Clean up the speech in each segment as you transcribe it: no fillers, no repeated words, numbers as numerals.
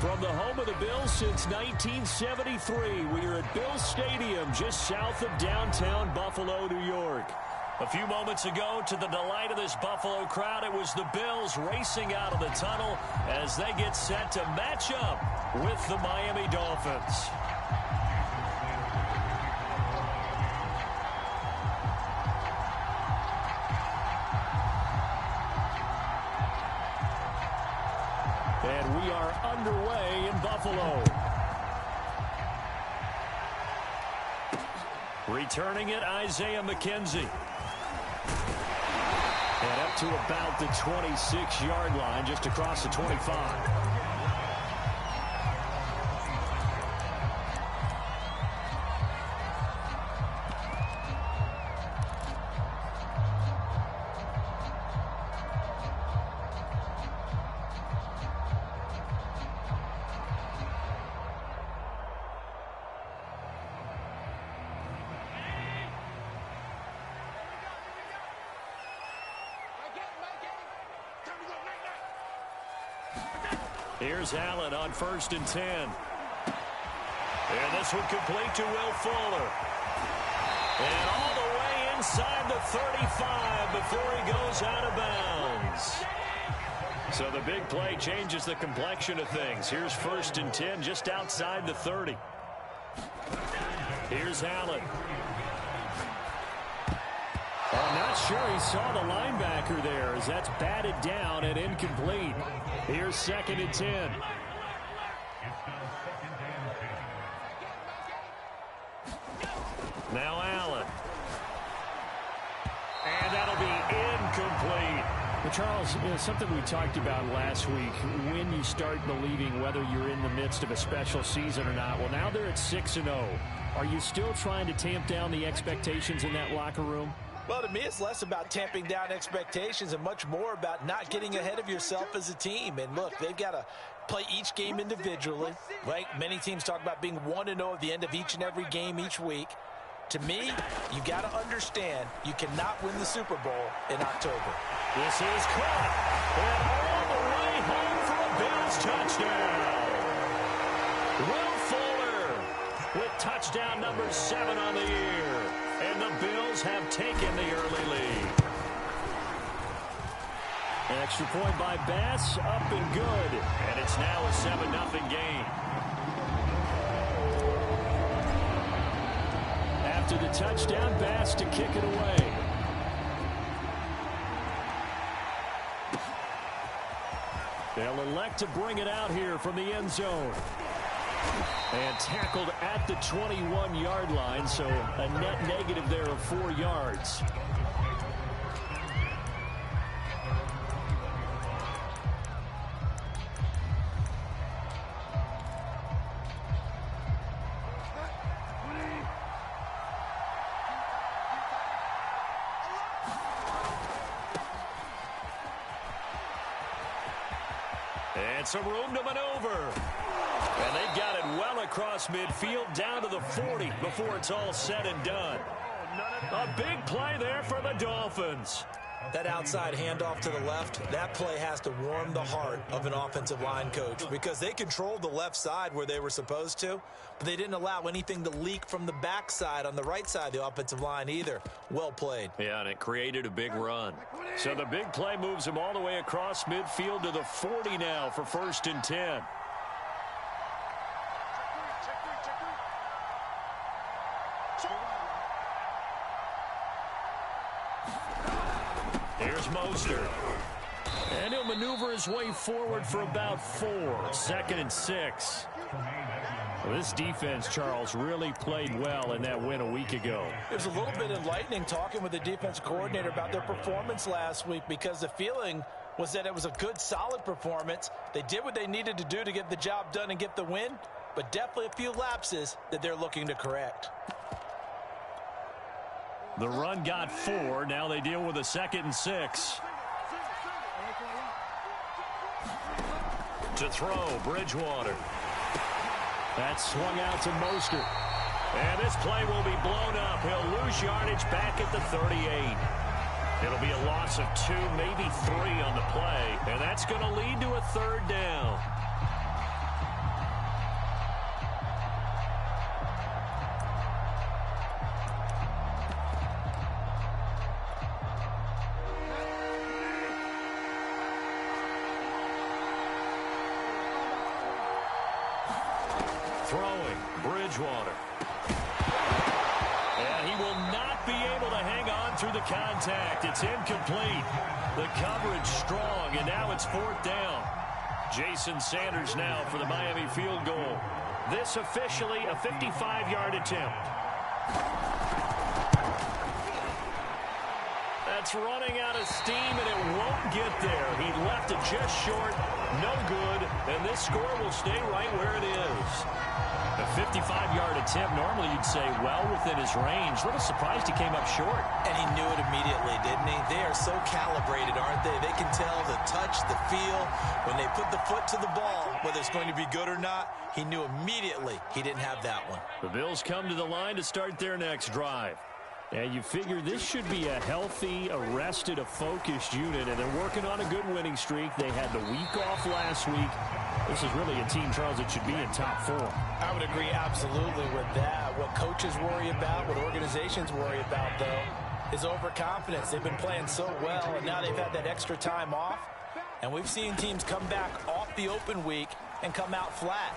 From the home of the Bills since 1973, we are at Bills Stadium just south of downtown Buffalo, New York. A few moments ago, to the delight of this Buffalo crowd, it was the Bills racing out of the tunnel as they get set to match up with the Miami Dolphins. And we are underway in Buffalo. Returning it, Isaiah McKenzie. And up to about the 26-yard line, just across the 25. Here's Allen on 1st and 10. And this one complete to Will Fuller. And all the way inside the 35 before he goes out of bounds. So the big play changes the complexion of things. Here's 1st and 10 just outside the 30. Here's Allen. I'm not sure he saw the linebacker there as that's batted down and incomplete. Here's 2nd and 10. Now Allen. And that'll be incomplete. Well, Charles, something we talked about last week, when you start believing whether you're in the midst of a special season or not. Well, now they're at 6-0. Are you still trying to tamp down the expectations in that locker room? Well, to me, it's less about tamping down expectations and much more about not getting ahead of yourself as a team. And look, they've got to play each game individually, right? Many teams talk about being 1-0 at the end of each and every game each week. To me, you got to understand you cannot win the Super Bowl in October. This is caught. And all the way home for a Bills touchdown. Will Fuller with touchdown number 7 on the year. And the Bills have taken the early lead. An extra point by Bass, up and good. And it's now a 7-0 game. After the touchdown, Bass to kick it away. They'll elect to bring it out here from the end zone. And tackled at the 21-yard line, so a net negative there of 4 yards. And some room to maneuver. And they've got it well across midfield down to the 40 before it's all said and done. A big play there for the Dolphins. That outside handoff to the left, that play has to warm the heart of an offensive line coach because they controlled the left side where they were supposed to, but they didn't allow anything to leak from the backside on the right side of the offensive line either. Well played. Yeah, and it created a big run. So the big play moves him all the way across midfield to the 40 now for 1st and 10. Here's Mostert. And he'll maneuver his way forward for about 4. 2nd and 6. Well, this defense, Charles, really played well in that win a week ago. It was a little bit enlightening talking with the defensive coordinator about their performance last week because the feeling was that it was a good, solid performance. They did what they needed to do to get the job done and get the win, but definitely a few lapses that they're looking to correct. The run got 4. Now they deal with a 2nd and 6. To throw, Bridgewater. That swung out to Mostert. And this play will be blown up. He'll lose yardage back at the 38. It'll be a loss of 2, maybe 3 on the play. And that's going to lead to a 3rd down. Throwing, Bridgewater. And he will not be able to hang on through the contact. It's incomplete. The coverage strong, and now it's 4th down. Jason Sanders now for the Miami field goal. This officially a 55-yard attempt. That's running out of steam, and it won't get there. He left it just short, no good, and this score will stay right where it is. A 55-yard attempt, normally you'd say well within his range. A little surprised he came up short. And he knew it immediately, didn't he? They are so calibrated, aren't they? They can tell the touch, the feel. When they put the foot to the ball, whether it's going to be good or not, he knew immediately he didn't have that one. The Bills come to the line to start their next drive. And you figure this should be a healthy, a focused unit, and they're working on a good winning streak. They had the week off last week. This is really a team, Charles, that should be in top 4. I would agree absolutely with that. What coaches worry about, what organizations worry about, though, is overconfidence. They've been playing so well, and now they've had that extra time off. And we've seen teams come back off the open week and come out flat.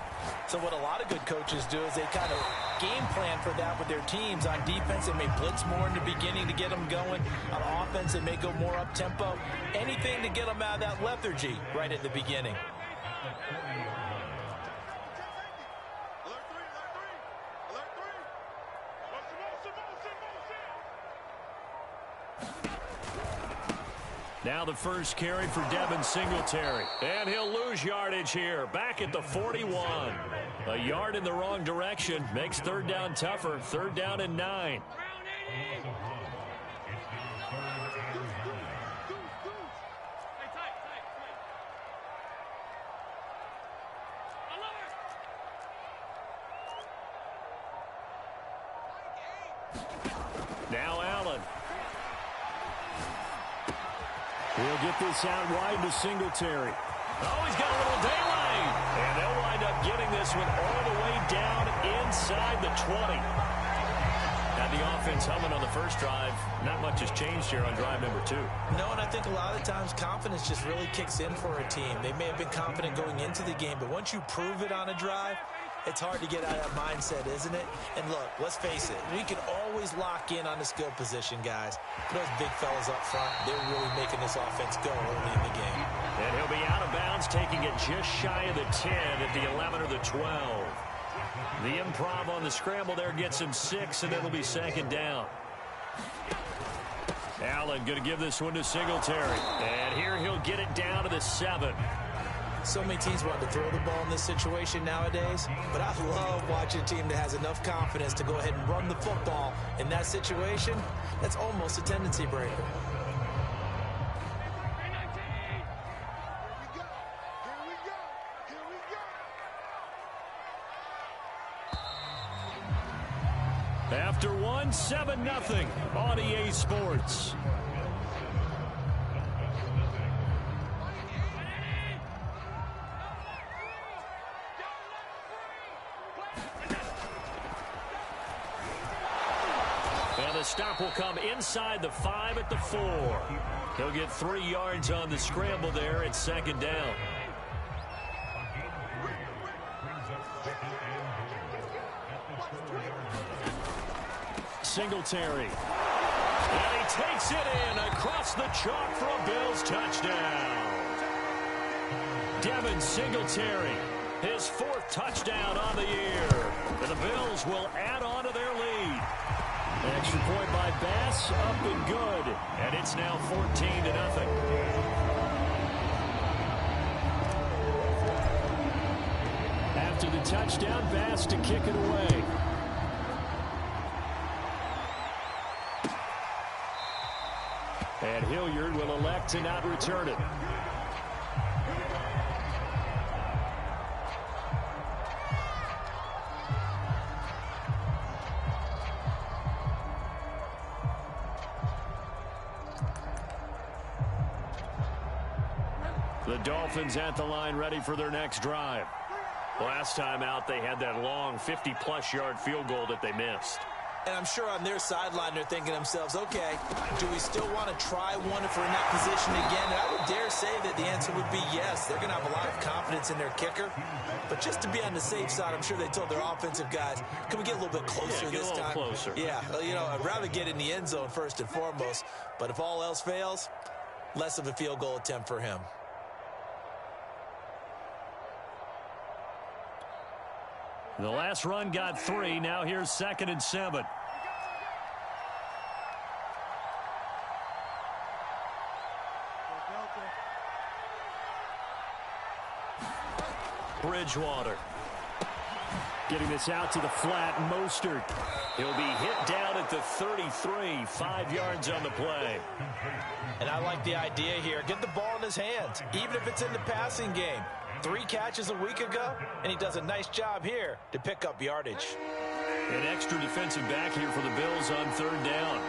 So what a lot of good coaches do is they kind of game plan for that with their teams. On defense, they may blitz more in the beginning to get them going. On offense, they may go more up-tempo. Anything to get them out of that lethargy right at the beginning. Now the first carry for Devin Singletary. And he'll lose yardage here. Back at the 41. A yard in the wrong direction. Makes 3rd down tougher. 3rd down and 9. Now Allen. He'll get this out wide to Singletary. Oh, he's got a little daylight. And they'll wind up getting this one all the way down inside the 20. Had the offense humming on the first drive. Not much has changed here on drive number 2. No, and I think a lot of times confidence just really kicks in for a team. They may have been confident going into the game, but once you prove it on a drive, it's hard to get out of that mindset, isn't it? And look, let's face it, we can always lock in on the skill position, guys. But those big fellas up front, they're really making this offense go early in the game. And he'll be out of bounds, taking it just shy of the 10 at the 11 or the 12. The improv on the scramble there gets him 6, and it'll be 2nd down. Allen going to give this one to Singletary. And here he'll get it down to the 7. So many teams want to throw the ball in this situation nowadays, but I love watching a team that has enough confidence to go ahead and run the football in that situation. That's almost a tendency breaker. After one, 7-0 on EA Sports. And the stop will come inside the 5 at the 4. He'll get 3 yards on the scramble there at 2nd down. Singletary. And he takes it in across the chalk for a Bills touchdown. Devin Singletary, his 4th touchdown on the year. And the Bills will add on to their lead. Extra point by Bass, up and good. And it's now 14-0. After the touchdown, Bass to kick it away. And Hilliard will elect to not return it. The Dolphins at the line ready for their next drive. Last time out, they had that long 50-plus yard field goal that they missed. And I'm sure on their sideline they're thinking to themselves, okay, do we still want to try one if we're in that position again? And I would dare say that the answer would be yes. They're going to have a lot of confidence in their kicker. But just to be on the safe side, I'm sure they told their offensive guys, can we get a little bit closer this time? Closer. Yeah, you know, I'd rather get in the end zone first and foremost. But if all else fails, less of a field goal attempt for him. The last run got 3. Now here's 2nd and 7. Bridgewater. Getting this out to the flat. Mostert. He'll be hit down at the 33. 5 yards on the play. And I like the idea here. Get the ball in his hands, even if it's in the passing game. 3 catches a week ago, and he does a nice job here to pick up yardage. An extra defensive back here for the Bills on 3rd down.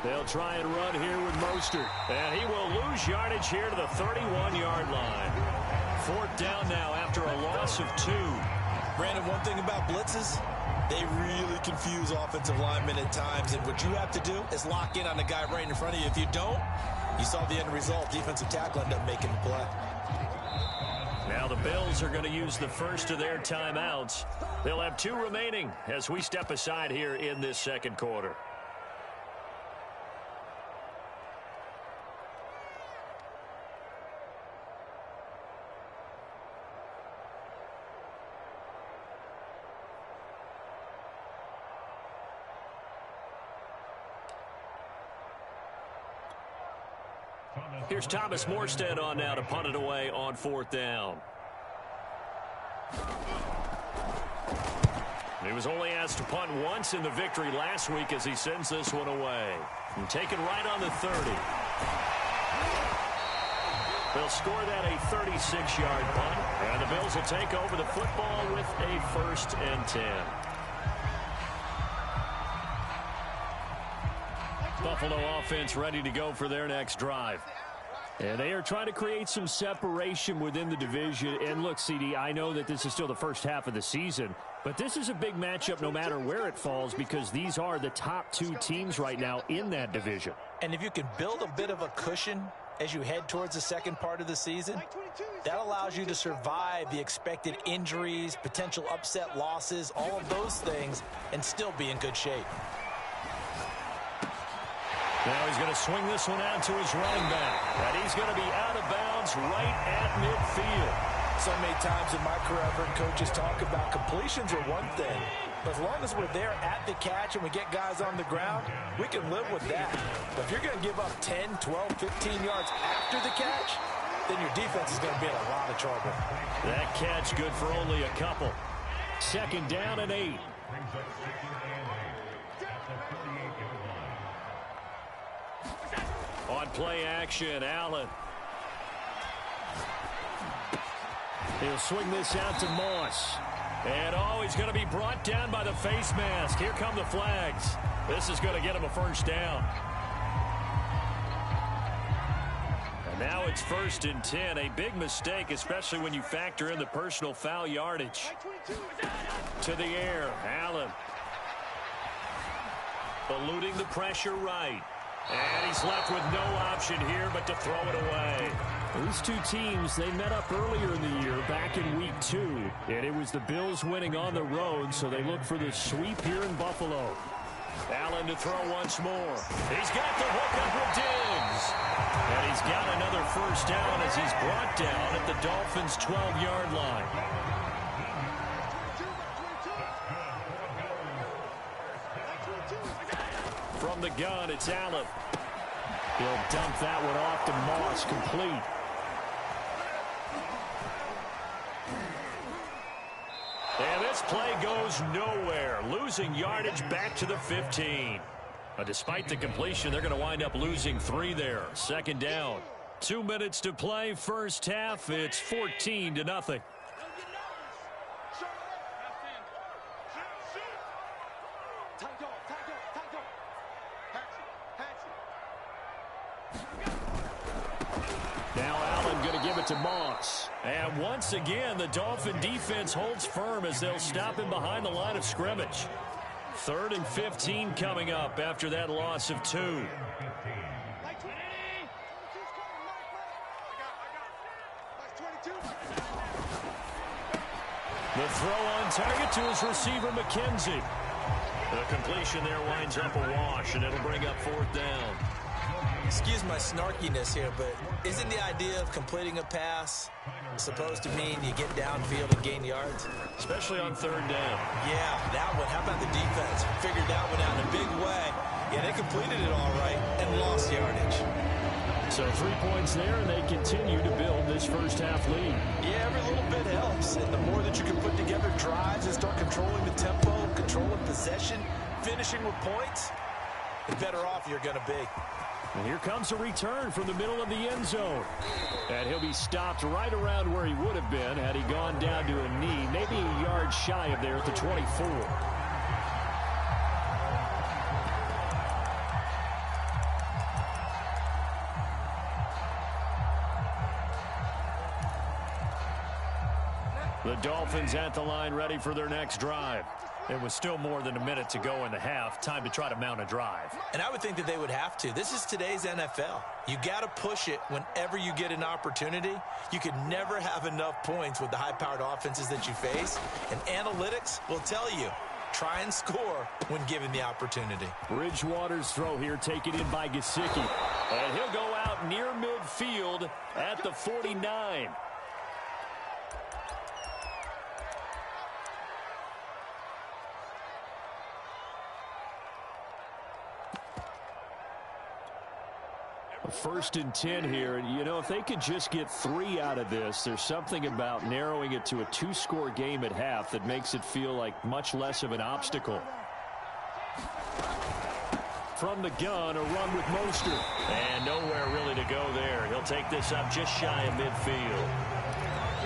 They'll try and run here with Mostert. And he will lose yardage here to the 31-yard line. 4th down now after a loss of 2. Brandon, one thing about blitzes, they really confuse offensive linemen at times, and what you have to do is lock in on the guy right in front of you. If you don't, you saw the end result. Defensive tackle ended up making the play. Now the Bills are going to use the first of their timeouts. They'll have 2 remaining as we step aside here in this 2nd quarter. Here's Thomas Morstead on now to punt it away on 4th down. He was only asked to punt once in the victory last week as he sends this one away. And taken right on the 30. They'll score that a 36-yard punt. And the Bills will take over the football with a 1st and 10. Buffalo offense ready to go for their next drive. And they are trying to create some separation within the division. And look, CD, I know that this is still the first half of the season, but this is a big matchup no matter where it falls because these are the top 2 teams right now in that division. And if you can build a bit of a cushion as you head towards the second part of the season, that allows you to survive the expected injuries, potential upset losses, all of those things, and still be in good shape. Now he's going to swing this one out to his running back. And he's going to be out of bounds right at midfield. So many times in my career, I've heard coaches talk about completions are one thing. But as long as we're there at the catch and we get guys on the ground, we can live with that. But if you're going to give up 10, 12, 15 yards after the catch, then your defense is going to be in a lot of trouble. That catch good for only a couple. 2nd down and 8. On play action, Allen. He'll swing this out to Moss. And, he's going to be brought down by the face mask. Here come the flags. This is going to get him a 1st down. And now it's 1st and 10. A big mistake, especially when you factor in the personal foul yardage. To the air, Allen. Eluding the pressure right. And he's left with no option here but to throw it away. These 2 teams, they met up earlier in the year, back in week 2. And it was the Bills winning on the road, so they look for the sweep here in Buffalo. Allen to throw once more. He's got the hook up with Diggs. And he's got another 1st down as he's brought down at the Dolphins' 12-yard line. From the gun, it's Allen. He'll dump that one off to Moss, complete. And this play goes nowhere, losing yardage back to the 15. Despite the completion, they're going to wind up losing 3 there. 2nd down. 2 minutes to play, 1st half. It's 14-0. Now Allen going to give it to Moss. And once again, the Dolphin defense holds firm as they'll stop him behind the line of scrimmage. 3rd and 15 coming up after that loss of 2. The throw on target to his receiver, McKenzie. The completion there winds up a wash, and it'll bring up 4th down. Excuse my snarkiness here, but isn't the idea of completing a pass supposed to mean you get downfield and gain yards? Especially on 3rd down. Yeah, that one. How about the defense? Figured that one out in a big way. Yeah, they completed it all right and lost yardage. So 3 points there, and they continue to build this first half lead. Yeah, every little bit helps. And the more that you can put together drives and start controlling the tempo, controlling possession, finishing with points, the better off you're going to be. And here comes a return from the middle of the end zone. And he'll be stopped right around where he would have been had he gone down to a knee, maybe a yard shy of there at the 24. The Dolphins at the line ready for their next drive. It was still more than a minute to go in the half. Time to try to mount a drive. And I would think that they would have to. This is today's NFL. You got to push it whenever you get an opportunity. You could never have enough points with the high-powered offenses that you face. And analytics will tell you, try and score when given the opportunity. Bridgewater's throw here taken in by Gesicki. And he'll go out near midfield at the 49. First and 10 here, and you know, if they could just get 3 out of this, there's something about narrowing it to a 2-score game at half that makes it feel like much less of an obstacle. From the gun, a run with Mostert. And nowhere really to go there. He'll take this up just shy of midfield.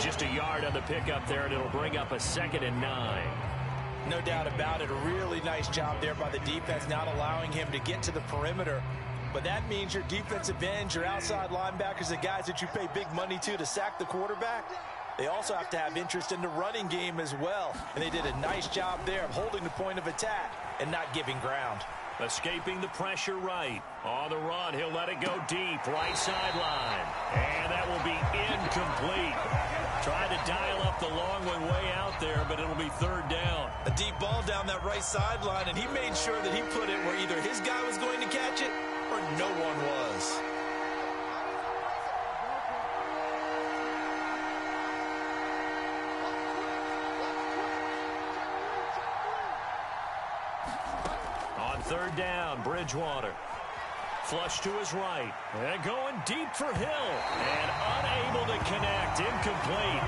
Just a yard on the pickup there, and it'll bring up a 2nd and 9. No doubt about it. A really nice job there by the defense, not allowing him to get to the perimeter. But that means your defensive ends, your outside linebackers, the guys that you pay big money to sack the quarterback, they also have to have interest in the running game as well. And they did a nice job there of holding the point of attack and not giving ground. Escaping the pressure right. On the run, he'll let it go deep, right sideline. And that will be incomplete. Tried to dial up the long one way out there, but it'll be 3rd down. A deep ball down that right sideline, and he made sure that he put it where either his guy was going to catch it or no one was. On 3rd down, Bridgewater. Flush to his right. And going deep for Hill. And unable to connect. Incomplete.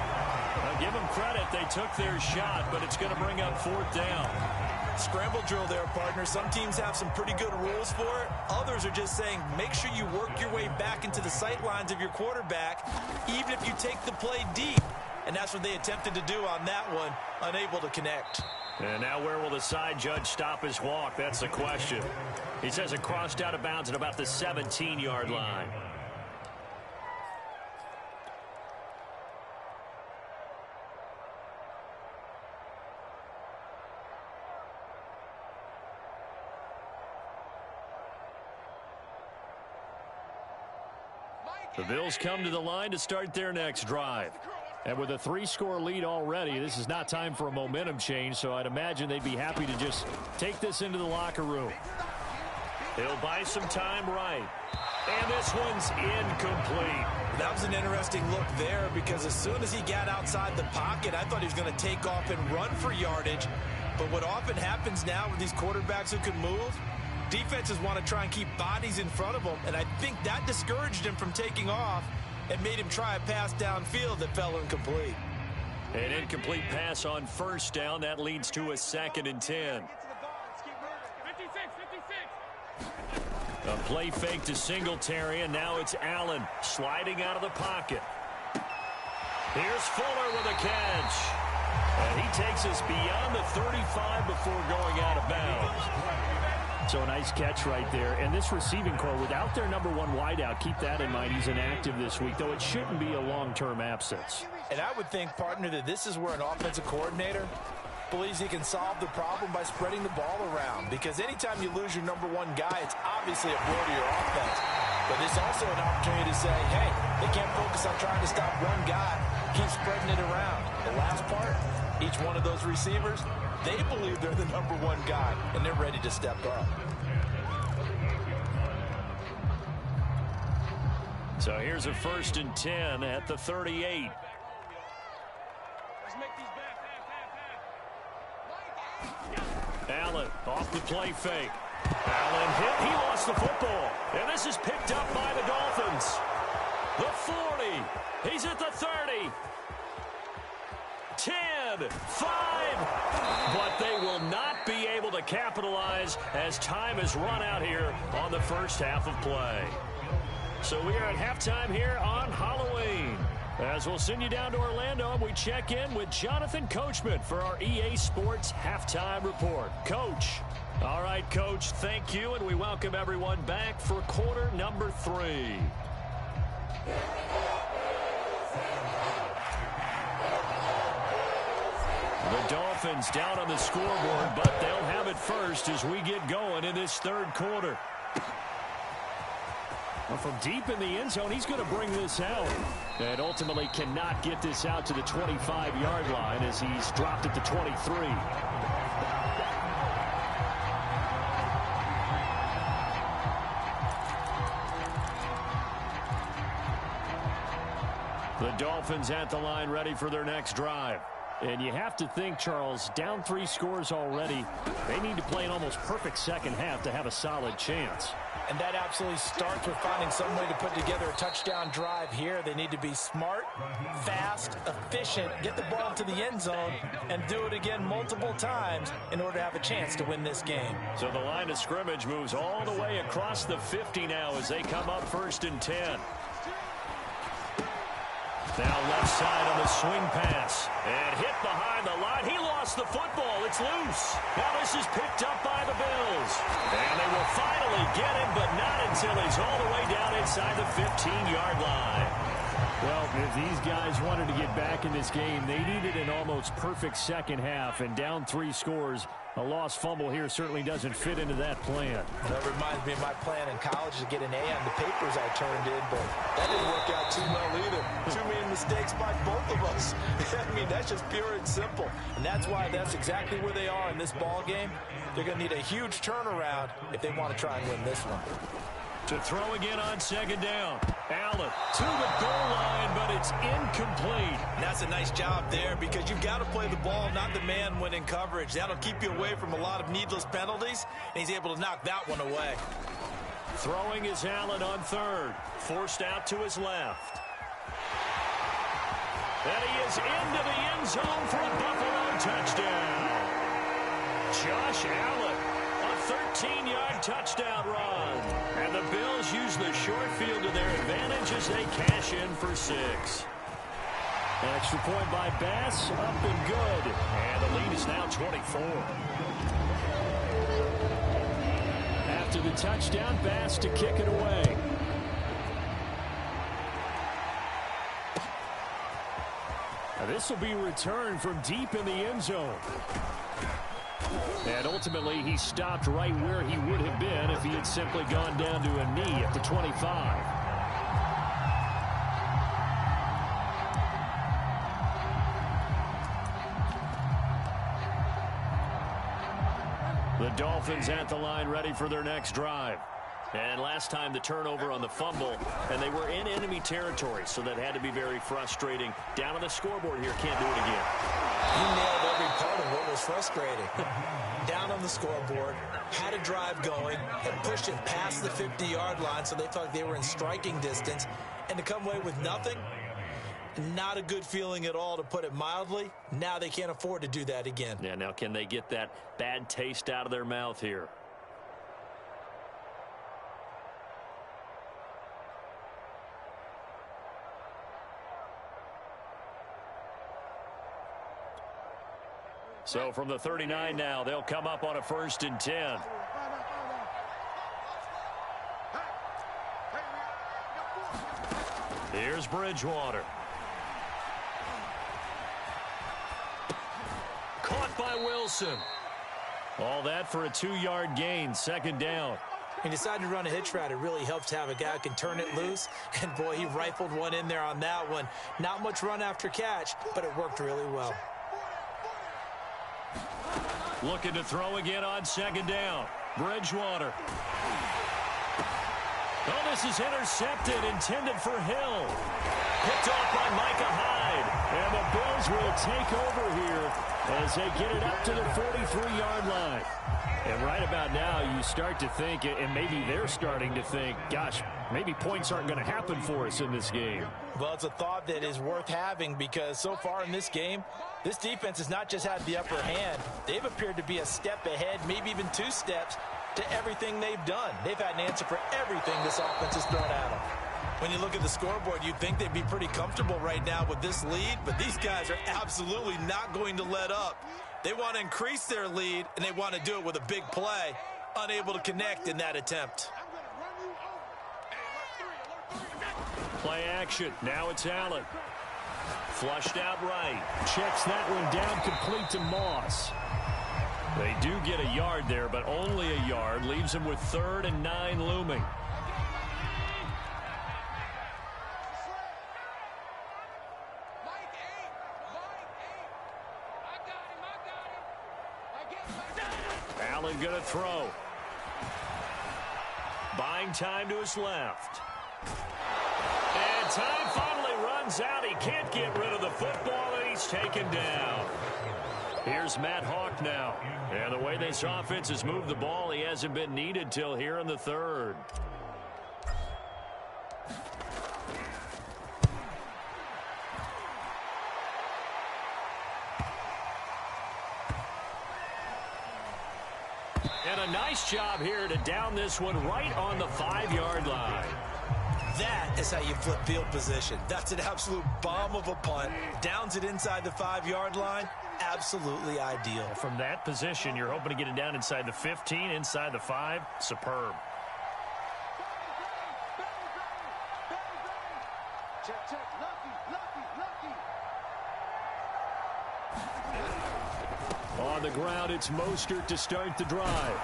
Now give them credit. They took their shot, but it's going to bring up 4th down. Scramble drill there, partner. Some teams have some pretty good rules for it. Others are just saying make sure you work your way back into the sight lines of your quarterback, even if you take the play deep. And that's what they attempted to do on that one, unable to connect. And now where will the side judge stop his walk? That's the question. He says it crossed out of bounds at about the 17-yard line. The Bills come to the line to start their next drive. And with a 3-score lead already, this is not time for a momentum change, so I'd imagine they'd be happy to just take this into the locker room. He'll buy some time right. And this one's incomplete. That was an interesting look there because as soon as he got outside the pocket, I thought he was going to take off and run for yardage. But what often happens now with these quarterbacks who can move, defenses want to try and keep bodies in front of them, and I think that discouraged him from taking off and made him try a pass downfield that fell incomplete. An incomplete pass on 1st down. That leads to a 2nd and 10. A play fake to Singletary, and now it's Allen sliding out of the pocket. Here's Fuller with a catch. And he takes us beyond the 35 before going out of bounds. So a nice catch right there. And this receiving core, without their number one wideout, keep that in mind. He's inactive this week, though it shouldn't be a long-term absence. And I would think, partner, that this is where an offensive coordinator believes he can solve the problem by spreading the ball around. Because anytime you lose your number one guy, it's obviously a blow to your offense. But it's also an opportunity to say, hey, they can't focus on trying to stop one guy. Keep spreading it around. The last part, each one of those receivers, they believe they're the number one guy, and they're ready to step up. So here's a 1st and 10 at the 38. Allen off the play fake. Allen hit. He lost the football. And this is picked up by the Dolphins. The 40. He's at the 30. 10, 5. But they will not be able to capitalize as time has run out here on the first half of play. So we are at halftime here on Halloween. As we'll send you down to Orlando, we check in with Jonathan Coachman for our EA Sports Halftime Report. Coach. All right, Coach, thank you, and we welcome everyone back for quarter number 3. The Dolphins down on the scoreboard, but they'll have it first as we get going in this third quarter. Well, from deep in the end zone, he's going to bring this out. And ultimately cannot get this out to the 25-yard line as he's dropped at the 23. The Dolphins at the line ready for their next drive. And you have to think, Charles, down 3 scores already. They need to play an almost perfect second half to have a solid chance. And that absolutely starts with finding some way to put together a touchdown drive here. They need to be smart, fast, efficient, get the ball to the end zone, and do it again multiple times in order to have a chance to win this game. So the line of scrimmage moves all the way across the 50 now as they come up 1st and 10. Now left side on the swing pass. And hit behind the line. He lost the football. It's loose. Now this is picked up by the Bills. And they will finally get him, but not until he's all the way down inside the 15-yard line. Well, if these guys wanted to get back in this game, they needed an almost perfect second half. And down 3 scores, a lost fumble here certainly doesn't fit into that plan. That reminds me of my plan in college to get an A on the papers I turned in, but that didn't work out too well either. Too many mistakes by both of us. I mean, that's just pure and simple. And that's why that's exactly where they are in this ball game. They're going to need a huge turnaround if they want to try and win this one. To throw again on 2nd down. Allen to the goal line, but it's incomplete. And that's a nice job there because you've got to play the ball, not the man when in coverage. That'll keep you away from a lot of needless penalties, and he's able to knock that one away. Throwing is Allen on 3rd. Forced out to his left. And he is into the end zone for a Buffalo touchdown. Josh Allen, a 13-yard touchdown run. And the Bills use the short field to their advantage as they cash in for 6. Extra point by Bass, up and good. And the lead is now 24. After the touchdown, Bass to kick it away. Now this will be returned from deep in the end zone. And ultimately, he stopped right where he would have been if he had simply gone down to a knee at the 25. The Dolphins at the line ready for their next drive. And last time the turnover on the fumble, and they were in enemy territory, so that had to be very frustrating. Down on the scoreboard here, can't do it again. You nailed every part of what was frustrating. Down on the scoreboard, had a drive going, had pushed it past the 50-yard line, so they felt like they were in striking distance, and to come away with nothing, not a good feeling at all, to put it mildly. Now they can't afford to do that again. Yeah, now can they get that bad taste out of their mouth here? So from the 39 now, they'll come up on a 1st and 10. Here's Bridgewater. Caught by Wilson. All that for a 2-yard gain, second down. He decided to run a hitch route. It really helps to have a guy who can turn it loose. And, boy, he rifled one in there on that one. Not much run after catch, but it worked really well. Looking to throw again on second down. Bridgewater. Oh, this is intercepted, intended for Hill. Picked off by Micah Hyde. And the Bills will take over here as they get it up to the 43-yard line. And right about now, you start to think, and maybe they're starting to think, gosh, maybe points aren't going to happen for us in this game. Well, it's a thought that is worth having because so far in this game, this defense has not just had the upper hand. They've appeared to be a step ahead, maybe even 2 steps to everything they've done. They've had an answer for everything this offense has thrown at them. When you look at the scoreboard, you'd think they'd be pretty comfortable right now with this lead, but these guys are absolutely not going to let up. They want to increase their lead, and they want to do it with a big play, unable to connect in that attempt. Play action. Now it's Allen. Flushed out right. Checks that one down complete to Moss. They do get a yard there, but only a yard. Leaves them with 3rd and 9 looming. Allen going to throw. Buying time to his left. And time finally runs out. He can't get rid of the football, and he's taken down. Here's Matt Hawk now. And the way this offense has moved the ball, he hasn't been needed till here in the 3rd. And a nice job here to down this one right on the 5-yard line. That is how you flip field position. That's an absolute bomb of a punt. Downs it inside the 5-yard line. Absolutely ideal. From that position, you're hoping to get it down inside the 15, inside the 5. Superb. On the ground, it's Mostert to start the drive.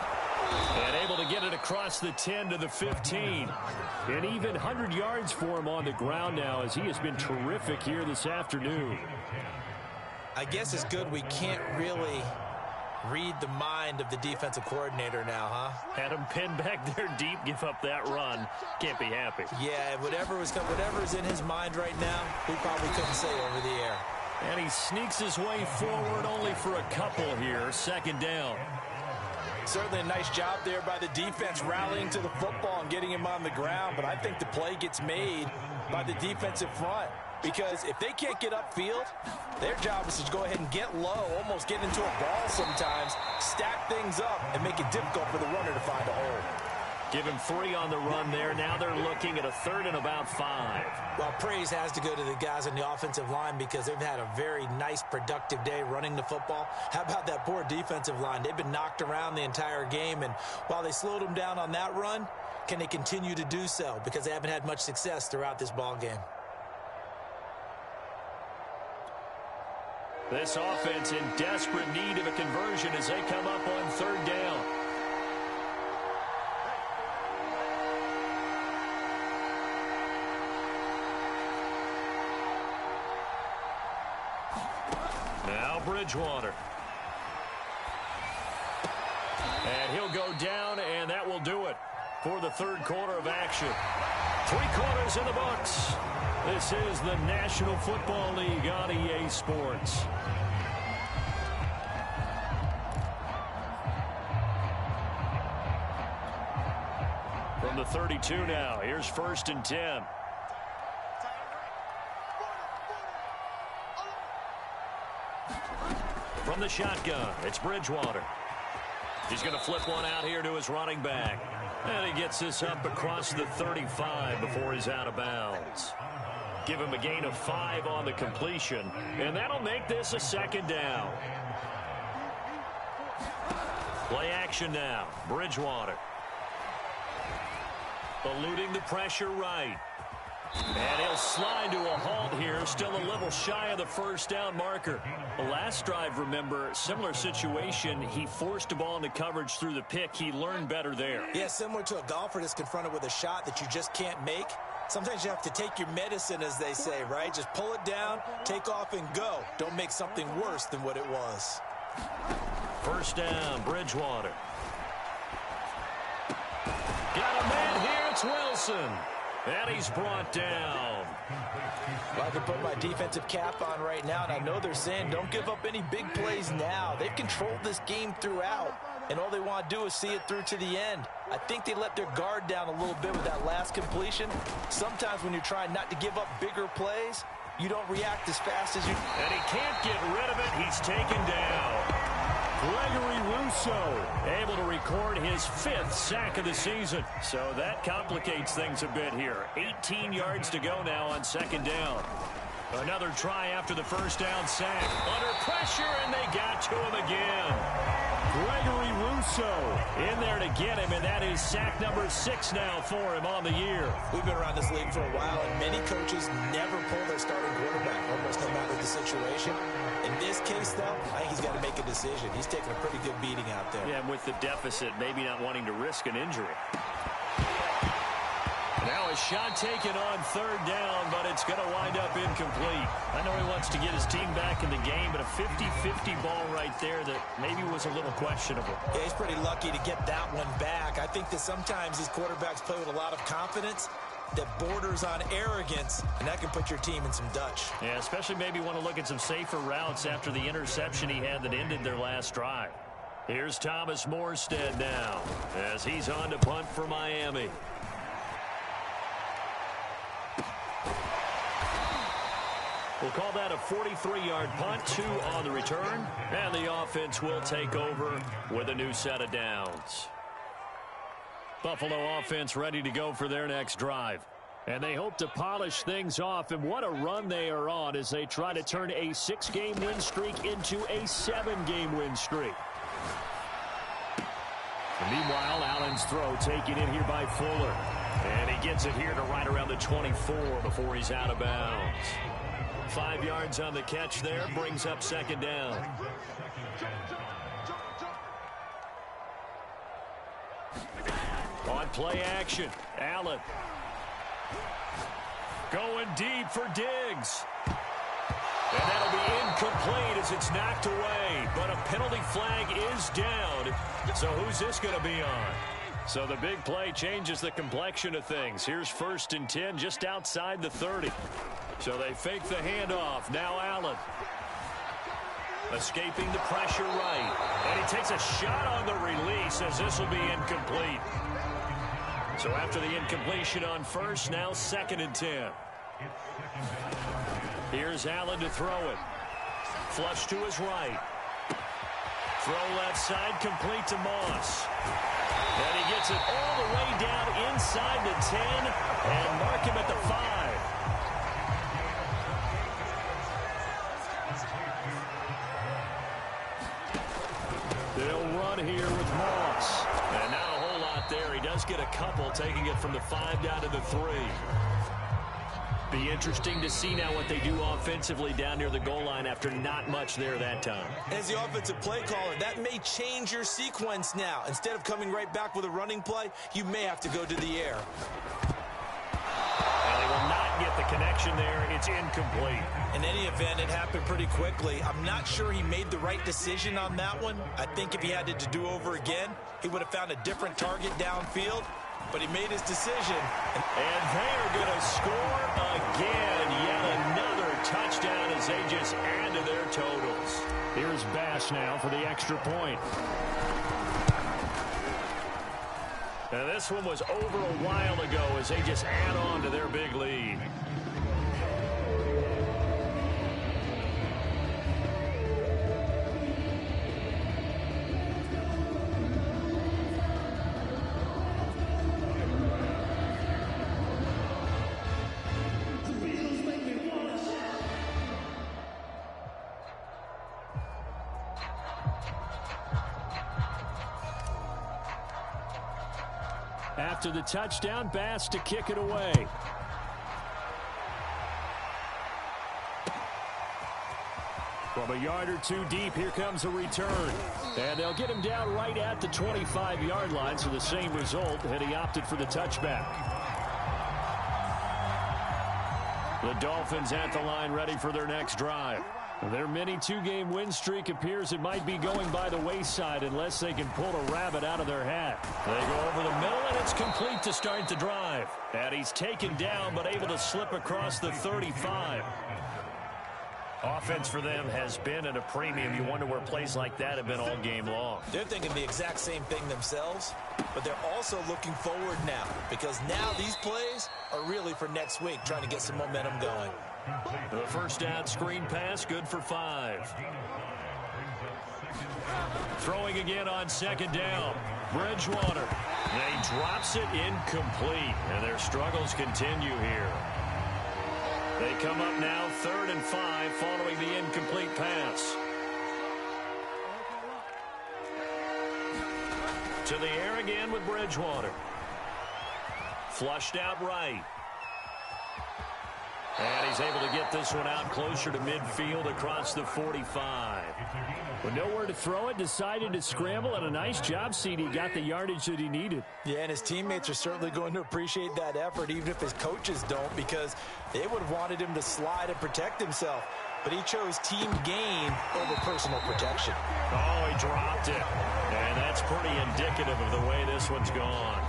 And able to get it across the 10 to the 15. And even 100 yards for him on the ground now as he has been terrific here this afternoon. I guess it's good we can't really read the mind of the defensive coordinator now, huh? Had him pinned back there deep, give up that run. Can't be happy. Yeah, whatever's in his mind right now, we probably couldn't say over the air. And he sneaks his way forward only for a couple here. Second down. Certainly a nice job there by the defense rallying to the football and getting him on the ground, but I think the play gets made by the defensive front because if they can't get upfield, their job is to go ahead and get low, almost get into a ball sometimes, stack things up, and make it difficult for the runner to find a hole. Give him 3 on the run there. Now they're looking at a 3rd and about 5. Well, praise has to go to the guys on the offensive line because they've had a very nice, productive day running the football. How about that poor defensive line? They've been knocked around the entire game, and while they slowed them down on that run, can they continue to do so? Because they haven't had much success throughout this ball game. This offense in desperate need of a conversion as they come up on 3rd down. Now Bridgewater. And he'll go down, and that will do it for the 3rd quarter of action. 3 quarters in the books. This is the National Football League on EA Sports. From the 32 now, here's 1st and 10. From the shotgun, it's Bridgewater. He's going to flip one out here to his running back. And he gets this up across the 35 before he's out of bounds. Give him a gain of 5 on the completion, and that'll make this a 2nd down. Play action now. Bridgewater. Eluding the pressure right. And he'll slide to a halt here, still a little shy of the first down marker. The last drive, remember, similar situation. He forced the ball into coverage through the pick. He learned better there. Yeah, similar to a golfer that's confronted with a shot that you just can't make. Sometimes you have to take your medicine, as they say, right? Just pull it down, take off, and go. Don't make something worse than what it was. First down, Bridgewater. Got a man here, it's Wilson. And he's brought down. Well, I can put my defensive cap on right now, and I know they're saying don't give up any big plays now. They've controlled this game throughout, and all they want to do is see it through to the end. I think they let their guard down a little bit with that last completion. Sometimes when you're trying not to give up bigger plays, you don't react as fast as you... And he can't get rid of it. He's taken down. Gregory Rousseau able to record his 5th sack of the season. So that complicates things a bit here. 18 yards to go now on second down. Another try after the first down sack. Under pressure, and they got to him again. Gregory Rousseau in there to get him, and that is sack number 6 now for him on the year. We've been around this league for a while, and many coaches never pull their starting quarterback, almost no matter the situation. In this case, though, I think he's got to make a decision. He's taking a pretty good beating out there. Yeah, and with the deficit, maybe not wanting to risk an injury. Now a shot taken on third down, but it's going to wind up incomplete. I know he wants to get his team back in the game, but a 50-50 ball right there that maybe was a little questionable. Yeah, he's pretty lucky to get that one back. I think that sometimes these quarterbacks play with a lot of confidence that borders on arrogance, and that can put your team in some Dutch. Yeah, especially maybe want to look at some safer routes after the interception he had that ended their last drive. Here's Thomas Morstead now as he's on to punt for Miami. We'll call that a 43-yard punt, 2 on the return, and the offense will take over with a new set of downs. Buffalo offense ready to go for their next drive. And they hope to polish things off, and what a run they are on as they try to turn a 6-game win streak into a 7-game win streak. And meanwhile, Allen's throw taken in here by Fuller. And he gets it here to right around the 24 before he's out of bounds. 5 yards on the catch there, brings up second down. On play action, Allen. Going deep for Diggs. And that'll be incomplete as it's knocked away. But a penalty flag is down. So who's this going to be on? So the big play changes the complexion of things. Here's 1st and 10 just outside the 30. So they fake the handoff. Now Allen. Escaping the pressure right. And he takes a shot on the release as this will be incomplete. So after the incompletion on first, now 2nd and 10. Here's Allen to throw it. Flush to his right. Throw left side, complete to Moss. And he gets it all the way down inside the 10 and mark him at the 5. They'll run here with Moss. And not a whole lot there. He does get a couple, taking it from the 5 down to the 3. Be interesting to see now what they do offensively down near the goal line after not much there that time. As the offensive play caller, that may change your sequence now. Instead of coming right back with a running play, you may have to go to the air. And they will not get the connection there. It's incomplete. In any event, it happened pretty quickly. I'm not sure he made the right decision on that one. I think if he had it to do over again, he would have found a different target downfield. But he made his decision. And they are going to score again. Yet another touchdown as they just add to their totals. Here's Bass now for the extra point. And this one was over a while ago as they just add on to their big lead. After the touchdown, Bass to kick it away. From a yard or two deep, here comes a return. And they'll get him down right at the 25-yard line, so the same result, and he opted for the touchback. The Dolphins at the line ready for their next drive. Their mini two-game win streak appears it might be going by the wayside unless they can pull a rabbit out of their hat. They go over the middle, and it's complete to start the drive. And he's taken down, but able to slip across the 35. Offense for them has been at a premium. You wonder where plays like that have been all game long. They're thinking the exact same thing themselves, but they're also looking forward now because now these plays are really for next week, trying to get some momentum going. The first down screen pass, good for 5. Throwing again on second down. Bridgewater. And he drops it incomplete, and their struggles continue here. They come up now 3rd and 5 following the incomplete pass. To the air again with Bridgewater. Flushed out right. And he's able to get this one out closer to midfield across the 45. With nowhere to throw it, decided to scramble, and a nice job, CD. Got the yardage that he needed. Yeah, and his teammates are certainly going to appreciate that effort, even if his coaches don't, because they would have wanted him to slide and protect himself. But he chose team gain over personal protection. Oh, he dropped it. And that's pretty indicative of the way this one's gone.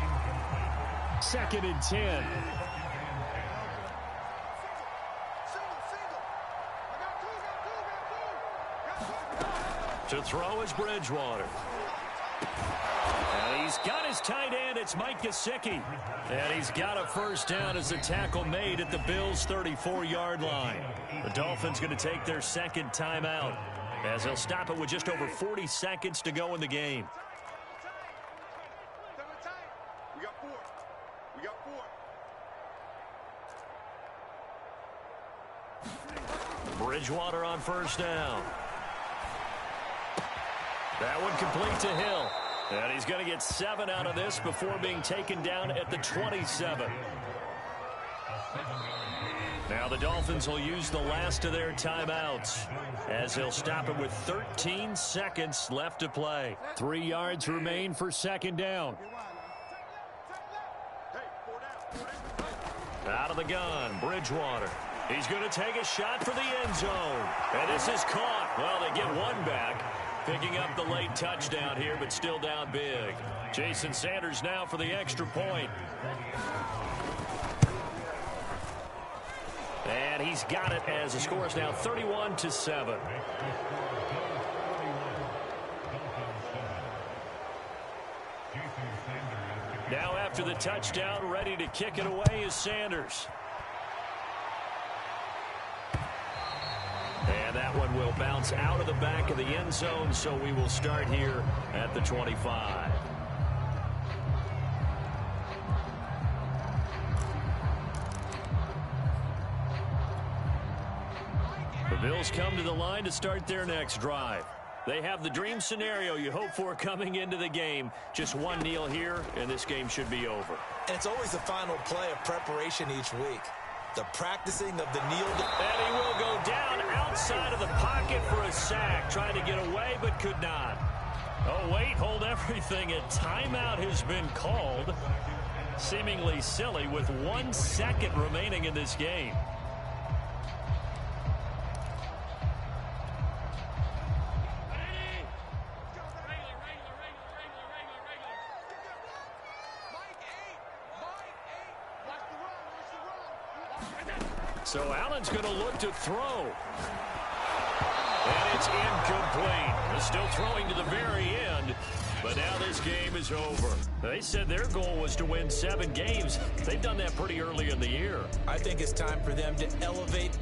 2nd and 10. To throw is Bridgewater. And he's got his tight end. It's Mike Gesicki. And he's got a first down as the tackle made at the Bills' 34-yard line. The Dolphins going to take their second timeout as they'll stop it with just over 40 seconds to go in the game. We got 4. We got 4. Bridgewater on first down. That one complete to Hill. And he's going to get 7 out of this before being taken down at the 27. Now the Dolphins will use the last of their timeouts as they'll stop it with 13 seconds left to play. 3 yards remain for second down. Out of the gun, Bridgewater. He's going to take a shot for the end zone. And this is caught. Well, they get one back. Picking up the late touchdown here, but still down big. Jason Sanders now for the extra point. And he's got it as the score is now 31-7. Now after the touchdown, ready to kick it away is Sanders. And that one will bounce out of the back of the end zone, so we will start here at the 25. The Bills come to the line to start their next drive. They have the dream scenario you hope for coming into the game. Just one kneel here, and this game should be over. And it's always the final play of preparation each week. The practicing of the kneel. And he will go down outside of the pocket for a sack. Trying to get away, but could not. Oh, wait, hold everything. A timeout has been called. Seemingly silly with 1 second remaining in this game. So Allen's going to look to throw. And it's incomplete. They're still throwing to the very end. But now this game is over. They said their goal was to win 7 games. They've done that pretty early in the year. I think it's time for them to elevate